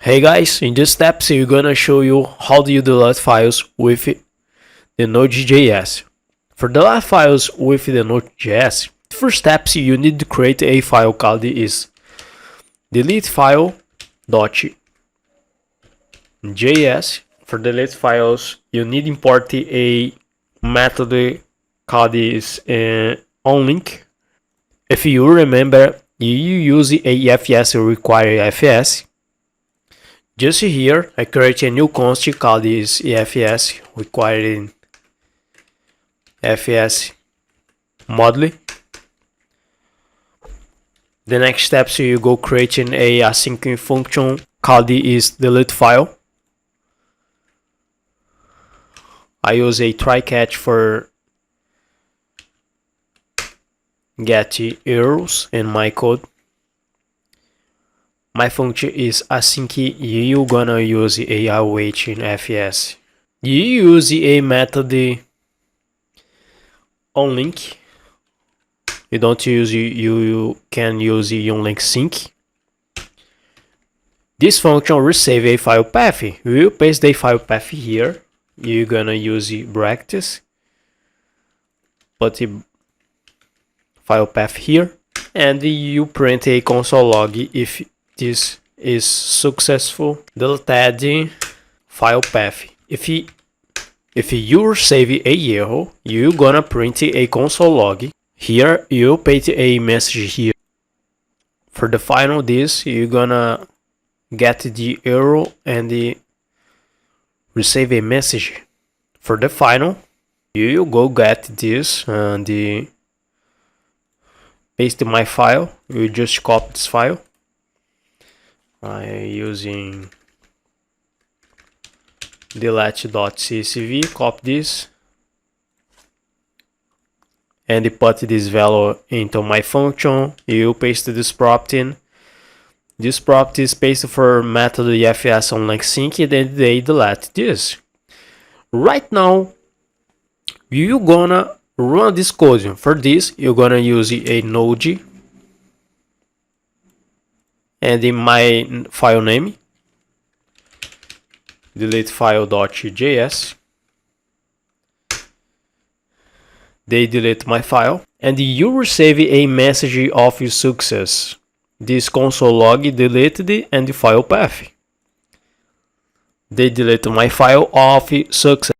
Hey guys, in this step we're gonna show you how do you delete files with the Node.js. For delete files with the Node.js, first steps you need to create a file called is delete file.js. For delete files, you need to import a method called is onLink. If you remember, you use a FS require FS. Just here, I create a new constant called is EFS requiring FS module. The next step, so you go creating a async function called is delete file. I use a try catch for get errors in my code. My function is async. You gonna use a await in FS. You use a method onLink. You don't use you can use onLink sync. This function receive a file path. We will paste the file path here. You're gonna use brackets. Put the file path here, and you print a console log if this is successful. Deleted file path. If you save a error, you gonna print a console log. Here you paste a message here. For the final this, you gonna get the error and receive a message. For the final, you go get this and paste my file. You just copy this file. I'm using delete.csv, copy this and put this value into my function. You paste this property in. This property is pasted for method FS onLink sync, and then they delete this. Right now, you gonna run this code. For this, you're gonna use a node and in my file name delete file.js. They delete my file and you receive a message of success. This console log deleted and the file path. They delete my file of success.